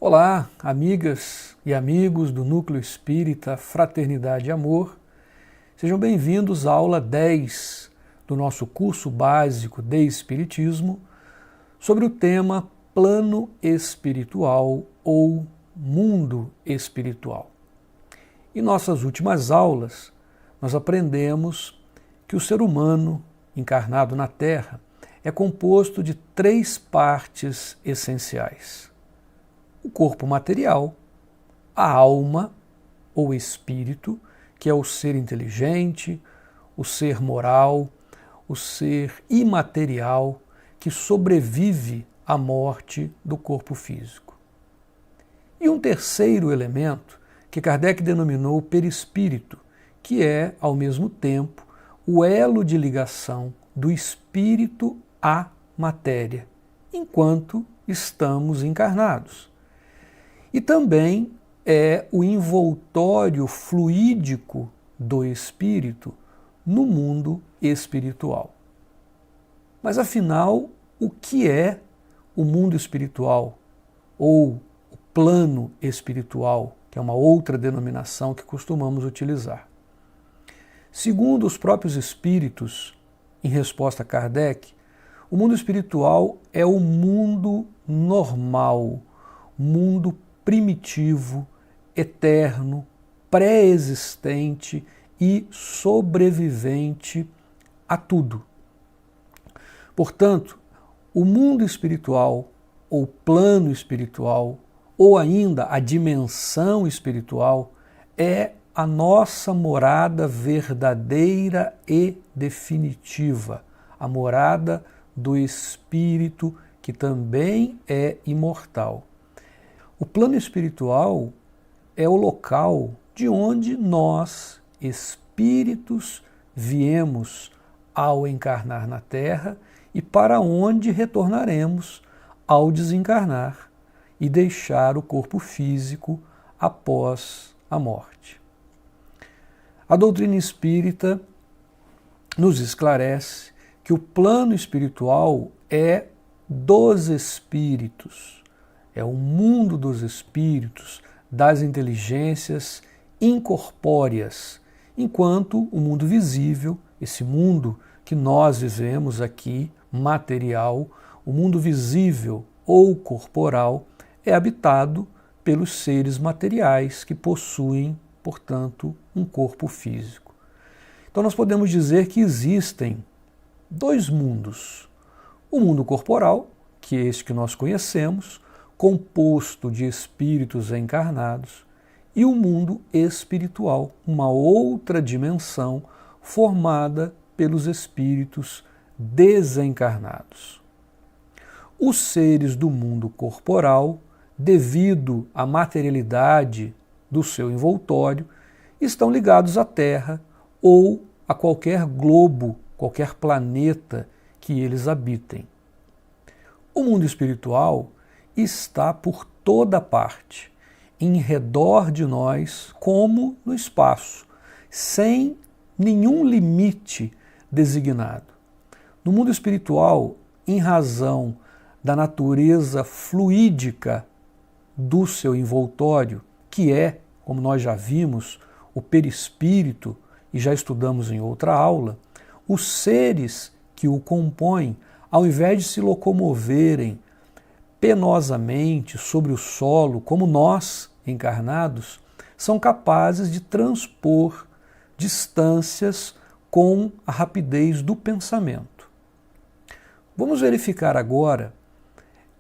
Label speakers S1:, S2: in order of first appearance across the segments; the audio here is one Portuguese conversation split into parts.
S1: Olá, amigas e amigos do Núcleo Espírita Fraternidade e Amor. Sejam bem-vindos à aula 10 do nosso curso básico de Espiritismo sobre o tema Plano Espiritual ou Mundo Espiritual. Em nossas últimas aulas, nós aprendemos que o ser humano encarnado na Terra é composto de 3 partes essenciais: o corpo material, a alma ou espírito, que é o ser inteligente, o ser moral, o ser imaterial que sobrevive à morte do corpo físico. E um terceiro elemento que Kardec denominou perispírito, que é, ao mesmo tempo, o elo de ligação do espírito à matéria, enquanto estamos encarnados. E também é o envoltório fluídico do espírito no mundo espiritual. Mas afinal, o que é o mundo espiritual ou o plano espiritual, que é uma outra denominação que costumamos utilizar? Segundo os próprios espíritos, em resposta a Kardec, o mundo espiritual é o mundo normal, mundo primitivo, eterno, pré-existente e sobrevivente a tudo. Portanto, o mundo espiritual, ou plano espiritual, ou ainda a dimensão espiritual, é a nossa morada verdadeira e definitiva, a morada do espírito que também é imortal. O plano espiritual é o local de onde nós, espíritos, viemos ao encarnar na Terra e para onde retornaremos ao desencarnar e deixar o corpo físico após a morte. A doutrina espírita nos esclarece que o plano espiritual é dos espíritos, é o mundo dos espíritos, das inteligências incorpóreas, enquanto o mundo visível, esse mundo que nós vivemos aqui, material, o mundo visível ou corporal, é habitado pelos seres materiais que possuem, portanto, um corpo físico. Então nós podemos dizer que existem 2 mundos: o mundo corporal, que é este que nós conhecemos, composto de espíritos encarnados, e o mundo espiritual, uma outra dimensão formada pelos espíritos desencarnados. Os seres do mundo corporal, devido à materialidade do seu envoltório, estão ligados à Terra ou a qualquer globo, qualquer planeta que eles habitem. O mundo espiritual está por toda parte, em redor de nós, como no espaço, sem nenhum limite designado. No mundo espiritual, em razão da natureza fluídica do seu envoltório, que é, como nós já vimos, o perispírito, e já estudamos em outra aula, os seres que o compõem, ao invés de se locomoverem penosamente sobre o solo, como nós, encarnados, são capazes de transpor distâncias com a rapidez do pensamento. Vamos verificar agora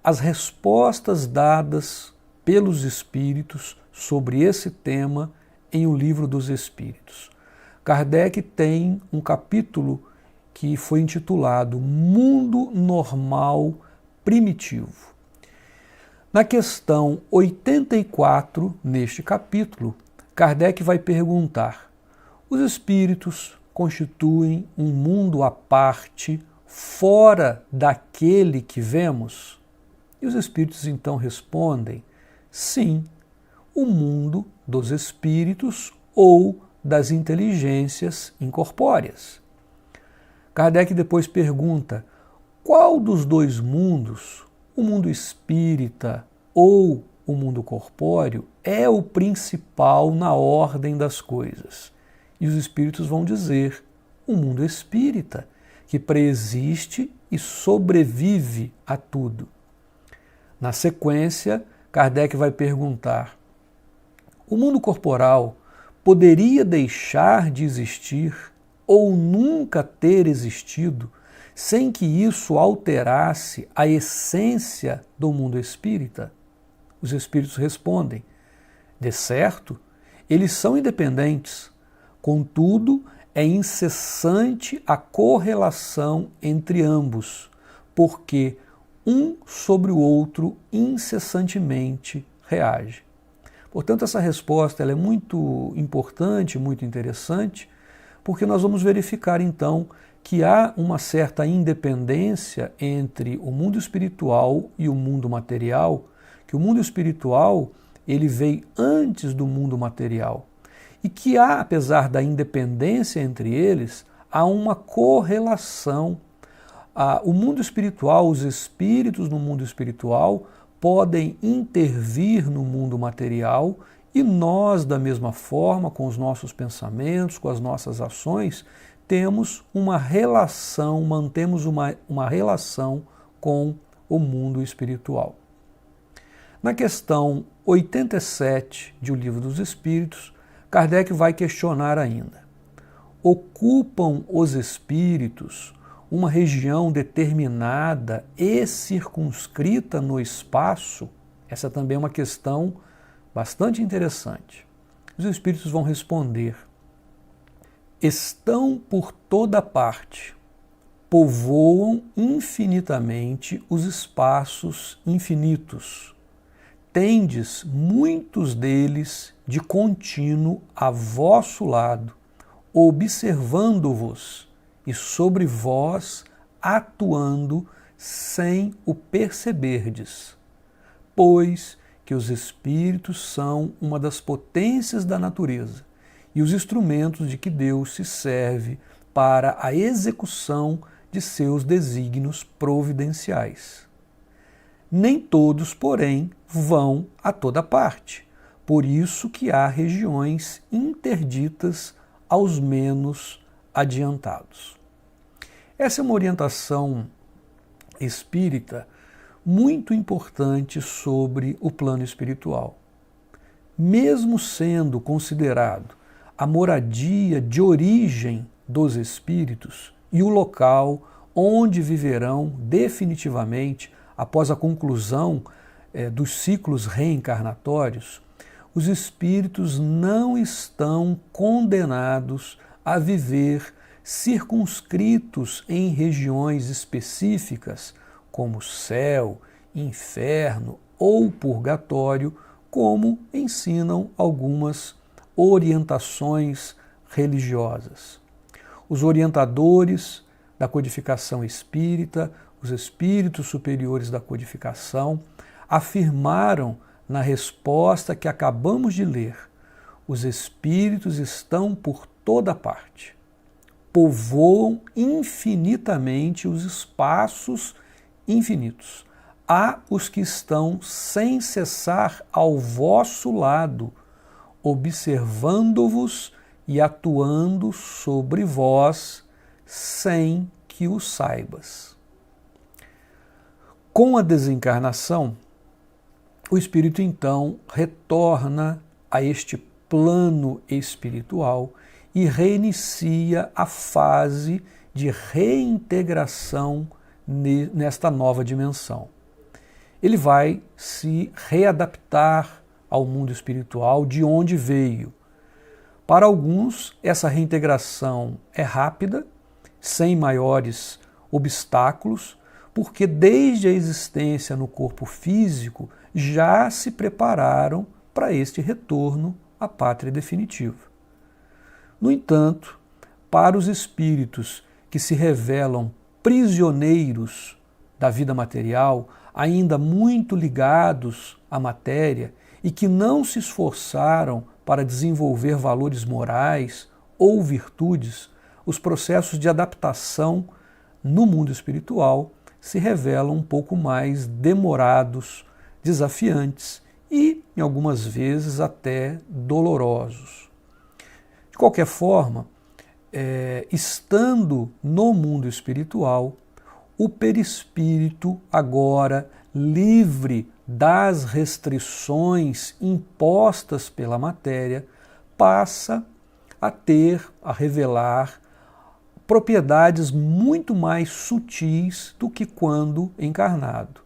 S1: as respostas dadas pelos espíritos sobre esse tema em O Livro dos Espíritos. Kardec tem um capítulo que foi intitulado Mundo Normal Primitivo. Na questão 84, neste capítulo, Kardec vai perguntar: os espíritos constituem um mundo à parte, fora daquele que vemos? E os espíritos então respondem: sim, o mundo dos espíritos ou das inteligências incorpóreas. Kardec depois pergunta: qual dos 2 mundos, o mundo espírita ou o mundo corpóreo é o principal na ordem das coisas. E os espíritos vão dizer o mundo espírita, que preexiste e sobrevive a tudo. Na sequência, Kardec vai perguntar: o mundo corporal poderia deixar de existir ou nunca ter existido sem que isso alterasse a essência do mundo espírita? Os espíritos respondem: de certo, eles são independentes, contudo, é incessante a correlação entre ambos, porque um sobre o outro incessantemente reage. Portanto, essa resposta ela é muito importante, muito interessante, porque nós vamos verificar então que há uma certa independência entre o mundo espiritual e o mundo material, que o mundo espiritual ele veio antes do mundo material e que há, apesar da independência entre eles, há uma correlação. O mundo espiritual, os espíritos no mundo espiritual podem intervir no mundo material e nós, da mesma forma, com os nossos pensamentos, com as nossas ações, temos uma relação, mantemos uma relação com o mundo espiritual. Na questão 87 de O Livro dos Espíritos, Kardec vai questionar ainda: ocupam os espíritos uma região determinada e circunscrita no espaço? Essa também é uma questão bastante interessante. Os espíritos vão responder: estão por toda parte, povoam infinitamente os espaços infinitos. Tendes muitos deles de contínuo a vosso lado, observando-vos e sobre vós atuando sem o perceberdes, pois que os espíritos são uma das potências da natureza e os instrumentos de que Deus se serve para a execução de seus desígnios providenciais. Nem todos, porém, vão a toda parte, por isso que há regiões interditas aos menos adiantados. Essa é uma orientação espírita muito importante sobre o plano espiritual. Mesmo sendo considerado a moradia de origem dos espíritos e o local onde viverão definitivamente após a conclusão dos ciclos reencarnatórios, os espíritos não estão condenados a viver circunscritos em regiões específicas, como céu, inferno ou purgatório, como ensinam algumas orientações religiosas. Os orientadores da codificação espírita, os espíritos superiores da codificação, afirmaram na resposta que acabamos de ler: os espíritos estão por toda parte, povoam infinitamente os espaços infinitos. Há os que estão sem cessar ao vosso lado, observando-vos e atuando sobre vós, sem que o saibas. Com a desencarnação, o espírito então retorna a este plano espiritual e reinicia a fase de reintegração nesta nova dimensão. Ele vai se readaptar ao mundo espiritual de onde veio. Para alguns, essa reintegração é rápida, sem maiores obstáculos, porque desde a existência no corpo físico já se prepararam para este retorno à pátria definitiva. No entanto, para os espíritos que se revelam prisioneiros da vida material, ainda muito ligados à matéria e que não se esforçaram para desenvolver valores morais ou virtudes, os processos de adaptação no mundo espiritual se revelam um pouco mais demorados, desafiantes e, em algumas vezes, até dolorosos. De qualquer forma, estando no mundo espiritual, o perispírito, agora livre das restrições impostas pela matéria, passa a revelar propriedades muito mais sutis do que quando encarnado.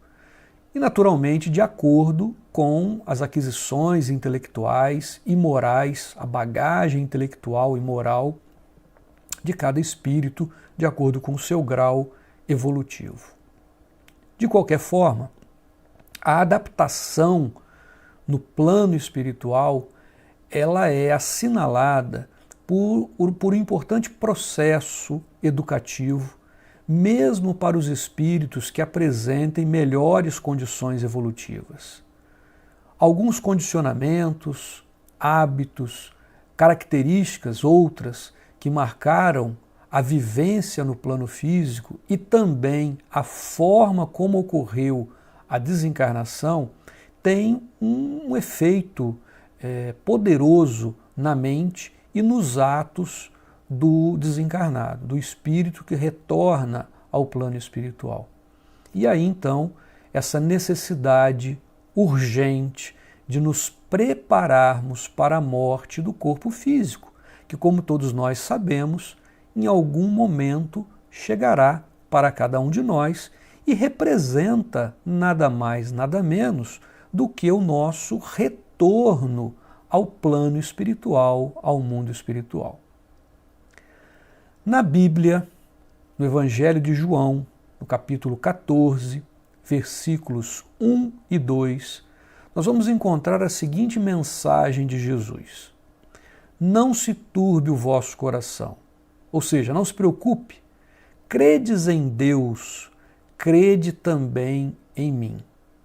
S1: E, naturalmente, de acordo com as aquisições intelectuais e morais, a bagagem intelectual e moral de cada espírito, de acordo com o seu grau evolutivo. De qualquer forma, a adaptação no plano espiritual, ela é assinalada por um importante processo educativo, mesmo para os espíritos que apresentem melhores condições evolutivas. Alguns condicionamentos, hábitos, características outras que marcaram a vivência no plano físico e também a forma como ocorreu a desencarnação tem um efeito poderoso na mente e nos atos do desencarnado, do espírito que retorna ao plano espiritual. E aí então essa necessidade urgente de nos prepararmos para a morte do corpo físico, que, como todos nós sabemos, em algum momento chegará para cada um de nós e representa nada mais, nada menos do que o nosso retorno ao plano espiritual, ao mundo espiritual. Na Bíblia, no Evangelho de João, no capítulo 14, versículos 1 e 2, nós vamos encontrar a seguinte mensagem de Jesus: não se turbe o vosso coração, ou seja, não se preocupe, credes em Deus, crede também em mim.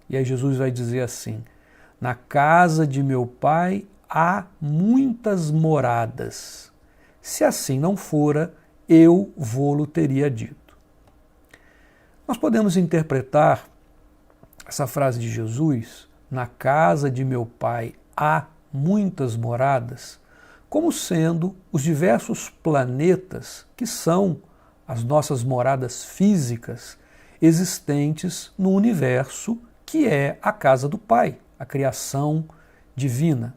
S1: E aí Jesus vai dizer assim: na casa de meu Pai há muitas moradas. Se assim não fora, eu vô-lo teria dito. Nós podemos interpretar essa frase de Jesus, na casa de meu Pai há muitas moradas, como sendo os diversos planetas que são as nossas moradas físicas existentes no universo, que é a casa do Pai, a criação divina.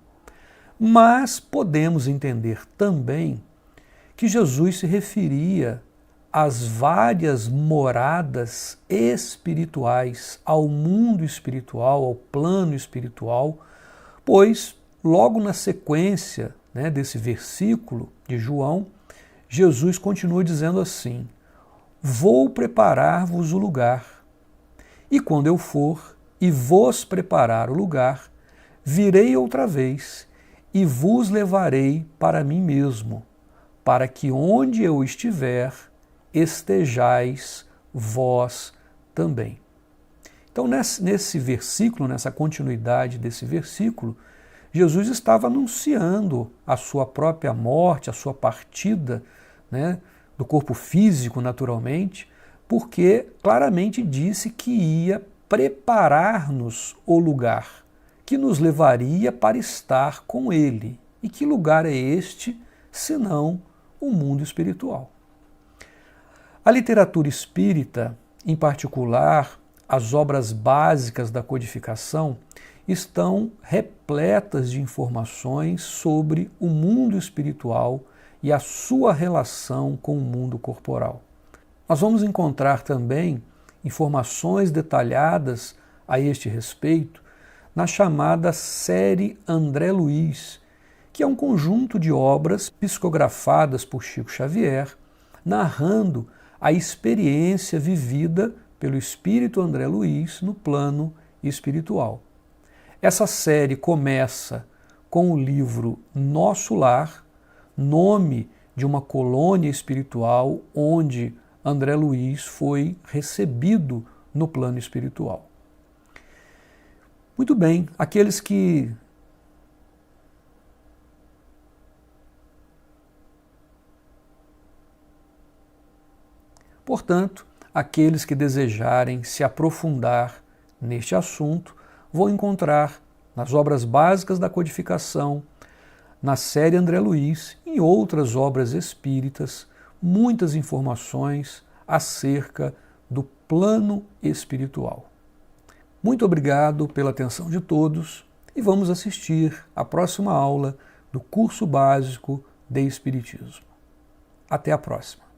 S1: Mas podemos entender também que Jesus se referia às várias moradas espirituais, ao mundo espiritual, ao plano espiritual, pois logo na sequência desse versículo de João, Jesus continua dizendo assim: vou preparar-vos o lugar, e quando eu for e vos preparar o lugar, virei outra vez e vos levarei para mim mesmo, para que onde eu estiver, estejais vós também. Então, nesse versículo, nessa continuidade desse versículo, Jesus estava anunciando a sua própria morte, a sua partida, do corpo físico, naturalmente, porque claramente disse que ia preparar-nos o lugar que nos levaria para estar com Ele. E que lugar é este, senão o mundo espiritual? A literatura espírita, em particular as obras básicas da codificação, estão repletas de informações sobre o mundo espiritual e a sua relação com o mundo corporal. Nós vamos encontrar também informações detalhadas a este respeito na chamada série André Luiz, que é um conjunto de obras psicografadas por Chico Xavier, narrando a experiência vivida pelo espírito André Luiz no plano espiritual. Essa série começa com o livro Nosso Lar, nome de uma colônia espiritual onde André Luiz foi recebido no plano espiritual. Muito bem, aqueles que Portanto, aqueles que desejarem se aprofundar neste assunto vão encontrar nas obras básicas da codificação, na série André Luiz e em outras obras espíritas, muitas informações acerca do plano espiritual. Muito obrigado pela atenção de todos e vamos assistir à próxima aula do curso básico de Espiritismo. Até a próxima.